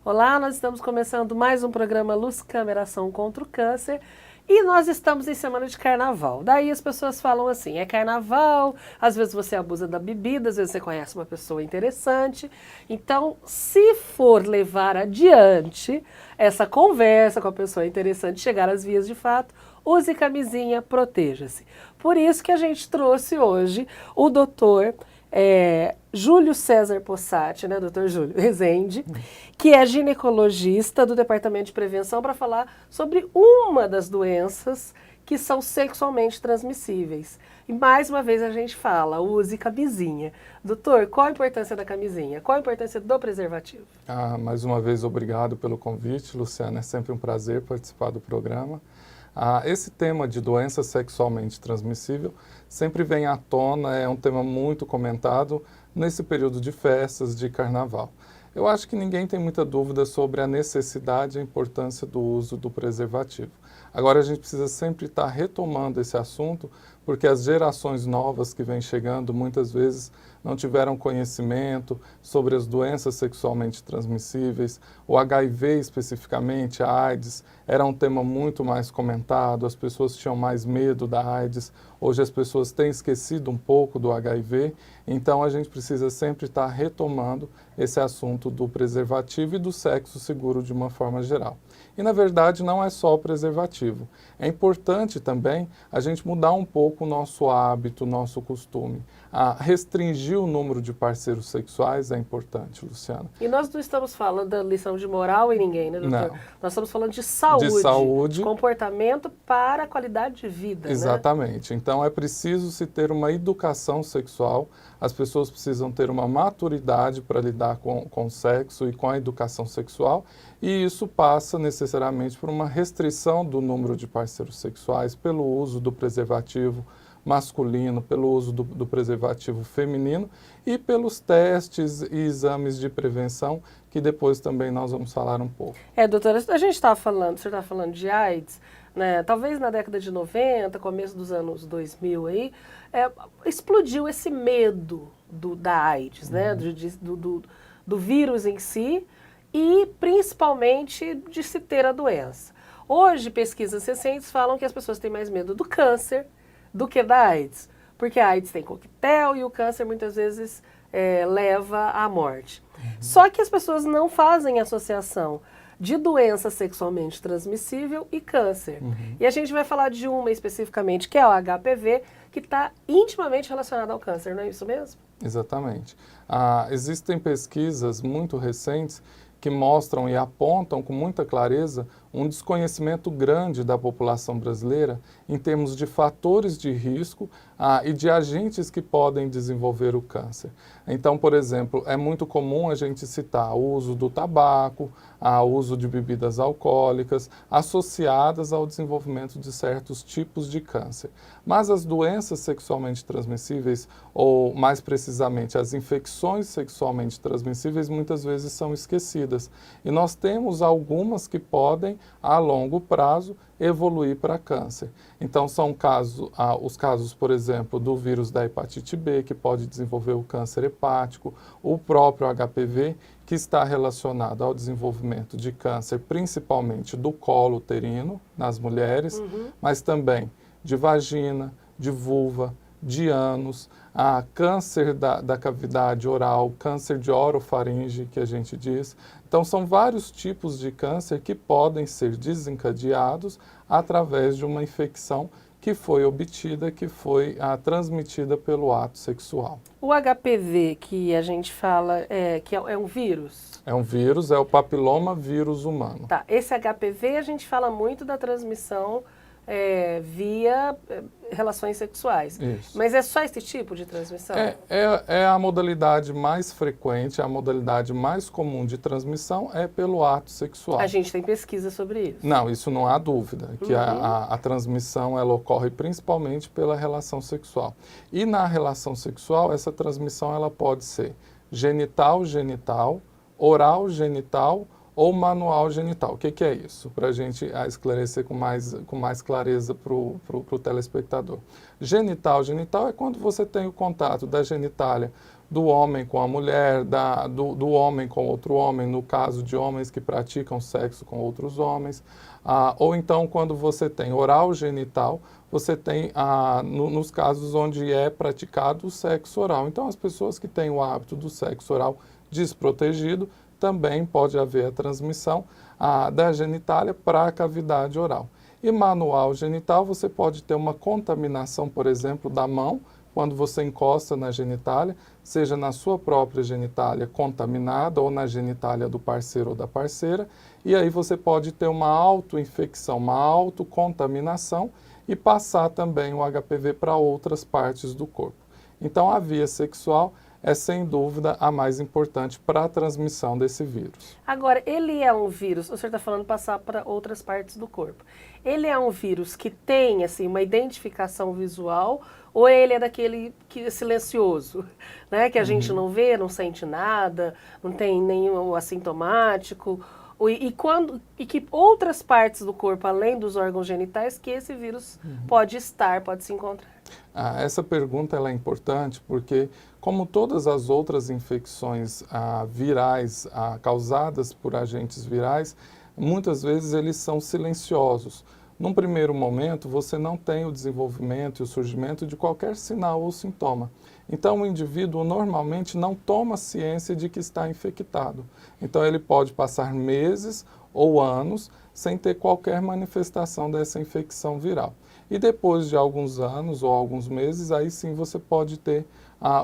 Olá, nós estamos começando mais um programa Luz, Câmera, Ação contra o Câncer e nós estamos em semana de carnaval. Daí as pessoas falam assim, é carnaval, às vezes você abusa da bebida, às vezes você conhece uma pessoa interessante. Então, se for levar adiante essa conversa com a pessoa interessante, chegar às vias de fato, use camisinha, proteja-se. Por isso que a gente trouxe hoje o doutor Júlio César Possati, né, doutor Júlio Rezende, que é ginecologista do Departamento de Prevenção, para falar sobre uma das doenças que são sexualmente transmissíveis. E mais uma vez a gente fala, use camisinha. Doutor, qual a importância da camisinha? Qual a importância do preservativo? Mais uma vez, obrigado pelo convite, Luciana. É sempre um prazer participar do programa. Esse tema de doença sexualmente transmissível sempre vem à tona, é um tema muito comentado nesse período de festas, de carnaval. Eu acho que ninguém tem muita dúvida sobre a necessidade e a importância do uso do preservativo. Agora, a gente precisa sempre estar retomando esse assunto, porque as gerações novas que vêm chegando, muitas vezes, não tiveram conhecimento sobre as doenças sexualmente transmissíveis, o HIV especificamente, a AIDS, era um tema muito mais comentado, as pessoas tinham mais medo da AIDS, hoje as pessoas têm esquecido um pouco do HIV, então a gente precisa sempre estar retomando esse assunto do preservativo e do sexo seguro de uma forma geral. E, na verdade, não é só o preservativo. É importante também a gente mudar um pouco o nosso hábito, o nosso costume. Restringir o número de parceiros sexuais é importante, Luciana. E nós não estamos falando da lição de moral em ninguém, né, doutor? Não. Nós estamos falando de saúde, de saúde, comportamento para a qualidade de vida. Exatamente. Né? Então, é preciso se ter uma educação sexual, as pessoas precisam ter uma maturidade para lidar com o sexo e com a educação sexual, e isso passa necessariamente por uma restrição do número de parceiros sexuais, pelo uso do preservativo masculino, pelo uso do preservativo feminino e pelos testes e exames de prevenção, que depois também nós vamos falar um pouco. Doutora, a gente estava falando, você estava falando de AIDS, né? Talvez na década de 90, começo dos anos 2000 aí, explodiu esse medo da AIDS, né? Do vírus em si e principalmente de se ter a doença. Hoje, pesquisas recentes falam que as pessoas têm mais medo do câncer do que da AIDS, porque a AIDS tem coquetel e o câncer muitas vezes leva à morte. Só que as pessoas não fazem associação de doença sexualmente transmissível e câncer. E a gente vai falar de uma especificamente, que é o HPV, que está intimamente relacionado ao câncer, não é isso mesmo? Exatamente. Existem pesquisas muito recentes que mostram e apontam com muita clareza um desconhecimento grande da população brasileira em termos de fatores de risco e de agentes que podem desenvolver o câncer. Então, por exemplo, é muito comum a gente citar o uso do tabaco, o uso de bebidas alcoólicas, associadas ao desenvolvimento de certos tipos de câncer. Mas as doenças sexualmente transmissíveis, ou mais precisamente as infecções sexualmente transmissíveis, muitas vezes são esquecidas. E nós temos algumas que podem, a longo prazo, evoluir para câncer. Então, são os casos, por exemplo, do vírus da hepatite B, que pode desenvolver o câncer hepático, o próprio HPV, que está relacionado ao desenvolvimento de câncer, principalmente do colo uterino nas mulheres, mas também de vagina, de vulva, de ânus, câncer da cavidade oral, câncer de orofaringe, que a gente diz. Então, são vários tipos de câncer que podem ser desencadeados através de uma infecção que foi obtida, que foi transmitida pelo ato sexual. O HPV, que a gente fala, que é um vírus? É um vírus, é o papiloma vírus humano. Tá, esse HPV a gente fala muito da transmissão via relações sexuais. Isso. Mas é só esse tipo de transmissão? É a modalidade mais frequente, a modalidade mais comum de transmissão é pelo ato sexual. A gente tem pesquisa sobre isso? Não, isso não há dúvida, que a transmissão ela ocorre principalmente pela relação sexual. E na relação sexual, essa transmissão ela pode ser genital-genital, oral-genital ou manual genital. O que é isso? Para a gente esclarecer com mais clareza para o telespectador. Genital é quando você tem o contato da genitália do homem com a mulher, do homem com outro homem, no caso de homens que praticam sexo com outros homens. Ou então, quando você tem oral genital, você tem nos casos onde é praticado o sexo oral. Então, as pessoas que têm o hábito do sexo oral desprotegido, também pode haver a transmissão da genitália para a cavidade oral. E manual genital, você pode ter uma contaminação, por exemplo, da mão, quando você encosta na genitália, seja na sua própria genitália contaminada ou na genitália do parceiro ou da parceira, e aí você pode ter uma autoinfecção, uma autocontaminação e passar também o HPV para outras partes do corpo. Então, a via sexual é, sem dúvida, a mais importante para a transmissão desse vírus. Agora, ele é um vírus, o senhor está falando passar para outras partes do corpo. Ele é um vírus que tem, assim, uma identificação visual, ou ele é daquele que é silencioso, né? Que a gente não vê, não sente nada, não tem nenhum assintomático, e que outras partes do corpo, além dos órgãos genitais, que esse vírus pode se encontrar? Essa pergunta ela é importante porque, como todas as outras infecções virais causadas por agentes virais, muitas vezes eles são silenciosos. Num primeiro momento, você não tem o desenvolvimento e o surgimento de qualquer sinal ou sintoma. Então, o indivíduo normalmente não toma ciência de que está infectado. Então, ele pode passar meses ou anos sem ter qualquer manifestação dessa infecção viral. E depois de alguns anos ou alguns meses, aí sim você pode ter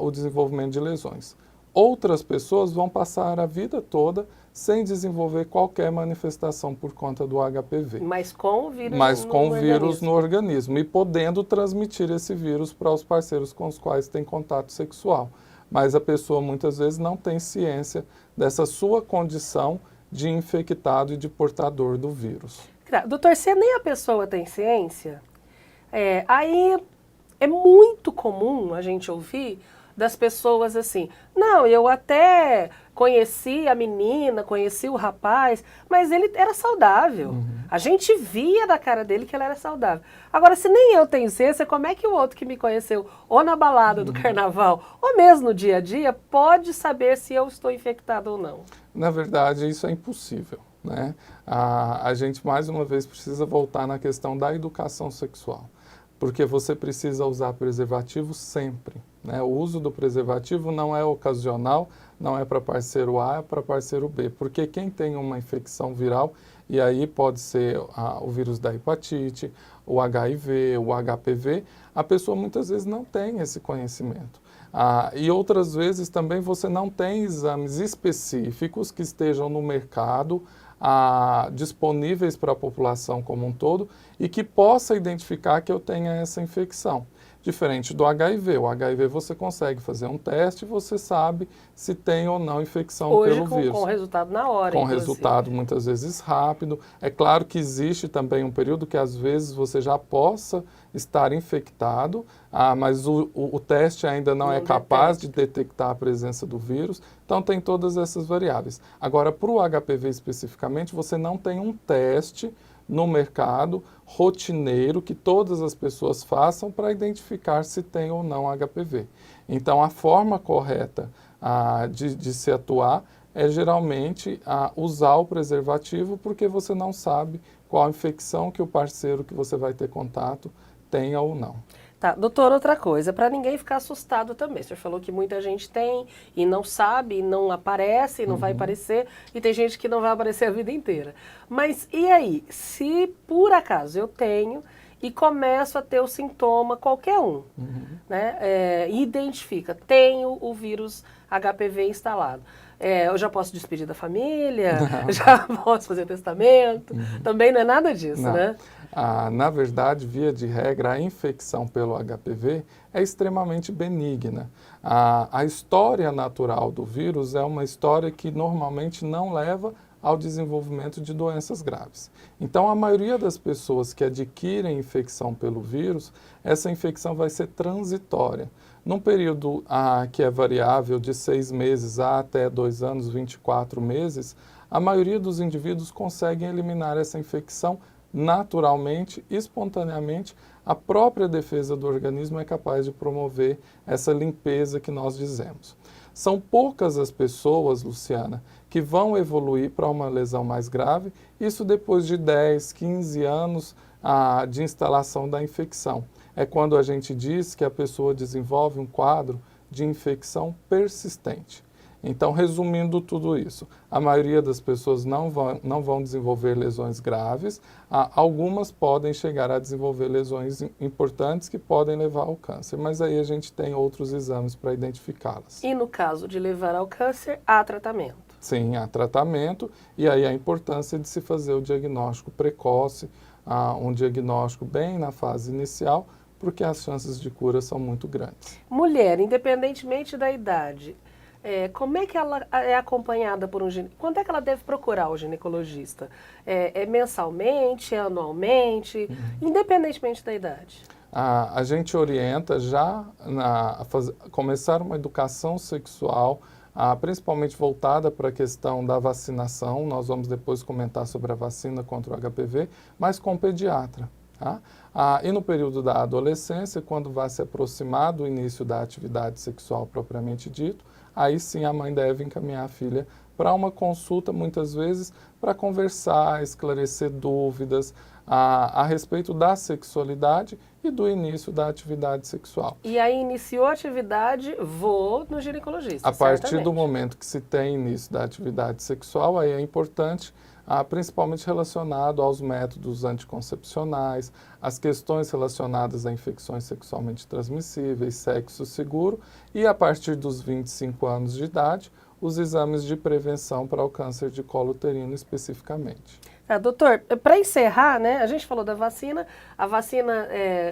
o desenvolvimento de lesões. Outras pessoas vão passar a vida toda sem desenvolver qualquer manifestação por conta do HPV. Mas com o vírus, no organismo e podendo transmitir esse vírus para os parceiros com os quais tem contato sexual. Mas a pessoa muitas vezes não tem ciência dessa sua condição de infectado e de portador do vírus. Doutor, se nem a pessoa tem ciência, aí é muito comum a gente ouvir das pessoas assim, não, eu até conheci a menina, conheci o rapaz, mas ele era saudável. A gente via da cara dele que ele era saudável. Agora, se nem eu tenho ciência, como é que o outro que me conheceu, ou na balada do carnaval, ou mesmo no dia a dia, pode saber se eu estou infectado ou não? Na verdade, isso é impossível, né? A gente, mais uma vez, precisa voltar na questão da educação sexual, porque você precisa usar preservativo sempre, né? O uso do preservativo não é ocasional, não é para parceiro A, é para parceiro B, porque quem tem uma infecção viral, e aí pode ser o vírus da hepatite, o HIV, o HPV, a pessoa muitas vezes não tem esse conhecimento. E outras vezes também você não tem exames específicos que estejam no mercado, disponíveis para a população como um todo e que possa identificar que eu tenha essa infecção. Diferente do HIV. O HIV você consegue fazer um teste e você sabe se tem ou não infecção pelo vírus. Com resultado na hora, com resultado muitas vezes rápido. É claro que existe também um período que às vezes você já possa estar infectado, mas o teste ainda não é capaz de detectar a presença do vírus. Então tem todas essas variáveis. Agora, para o HPV especificamente, você não tem um teste no mercado rotineiro que todas as pessoas façam para identificar se tem ou não HPV. Então, a forma correta de se atuar é geralmente usar o preservativo, porque você não sabe qual infecção que o parceiro que você vai ter contato tenha ou não. Tá, doutor, outra coisa, para ninguém ficar assustado também. O senhor falou que muita gente tem e não sabe, e não aparece, e não vai aparecer, e tem gente que não vai aparecer a vida inteira. Mas e aí, se por acaso eu tenho e começo a ter o sintoma, qualquer um, né, identifica, tenho o vírus HPV instalado. Eu já posso despedir da família, já posso fazer testamento, também não é nada disso, né? Na verdade, via de regra, a infecção pelo HPV é extremamente benigna. A história natural do vírus é uma história que normalmente não leva ao desenvolvimento de doenças graves. Então, a maioria das pessoas que adquirem infecção pelo vírus, essa infecção vai ser transitória. Num período que é variável de 6 meses a até 2 anos, 24 meses, a maioria dos indivíduos conseguem eliminar essa infecção naturalmente, espontaneamente, a própria defesa do organismo é capaz de promover essa limpeza que nós dizemos. São poucas as pessoas, Luciana, que vão evoluir para uma lesão mais grave, isso depois de 10, 15 anos de instalação da infecção. É quando a gente diz que a pessoa desenvolve um quadro de infecção persistente. Então, resumindo tudo isso, a maioria das pessoas não vão desenvolver lesões graves, algumas podem chegar a desenvolver lesões importantes que podem levar ao câncer, mas aí a gente tem outros exames para identificá-las. E no caso de levar ao câncer, há tratamento? Sim, há tratamento, e aí a importância de se fazer o diagnóstico precoce, um diagnóstico bem na fase inicial, porque as chances de cura são muito grandes. Mulher, independentemente da idade, como é que ela é acompanhada por um ginecologista? Quando é que ela deve procurar o ginecologista? É mensalmente, anualmente, independentemente da idade? A gente orienta já a começar uma educação sexual, principalmente voltada para a questão da vacinação. Nós vamos depois comentar sobre a vacina contra o HPV, mas com o pediatra. Tá? E no período da adolescência, quando vai se aproximar do início da atividade sexual propriamente dito, aí sim a mãe deve encaminhar a filha para uma consulta, muitas vezes, para conversar, esclarecer dúvidas a respeito da sexualidade e do início da atividade sexual. E aí iniciou a atividade, vou no ginecologista, A partir certamente. do momento que se tem início da atividade sexual, aí é importante, principalmente relacionado aos métodos anticoncepcionais, as questões relacionadas a infecções sexualmente transmissíveis, sexo seguro e, a partir dos 25 anos de idade, os exames de prevenção para o câncer de colo uterino especificamente. Doutor, para encerrar, né, a gente falou da vacina, a vacina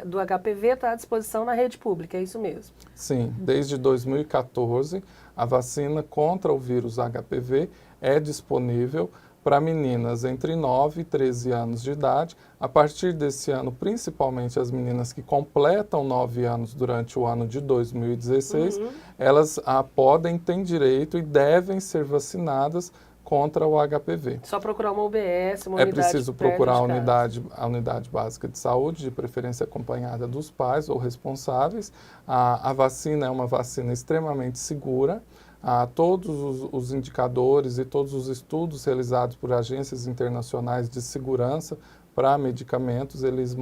do HPV está à disposição na rede pública, é isso mesmo? Sim, desde 2014, a vacina contra o vírus HPV é disponível para meninas entre 9 e 13 anos de idade. A partir desse ano, principalmente as meninas que completam 9 anos durante o ano de 2016, elas têm direito e devem ser vacinadas contra o HPV. Só procurar uma UBS, uma unidade. É preciso procurar a casa. unidade básica de saúde, de preferência acompanhada dos pais ou responsáveis. A vacina é uma vacina extremamente segura. Todos os indicadores e todos os estudos realizados por agências internacionais de segurança para medicamentos, eles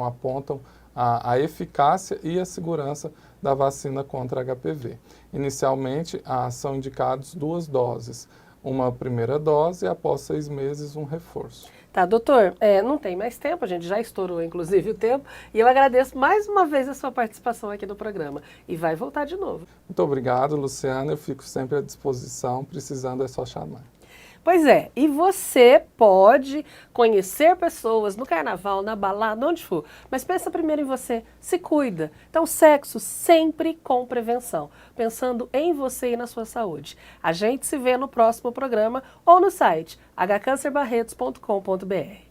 apontam a eficácia e a segurança da vacina contra HPV. Inicialmente, são indicados 2 doses. Uma primeira dose e, após 6 meses, um reforço. Tá, doutor, não tem mais tempo, a gente já estourou, inclusive, o tempo, e eu agradeço mais uma vez a sua participação aqui no programa. E vai voltar de novo. Muito obrigado, Luciana. Eu fico sempre à disposição, precisando é só chamar. Pois é, e você pode conhecer pessoas no carnaval, na balada, onde for, mas pensa primeiro em você, se cuida. Então, sexo sempre com prevenção, pensando em você e na sua saúde. A gente se vê no próximo programa ou no site hcancerbarretos.com.br.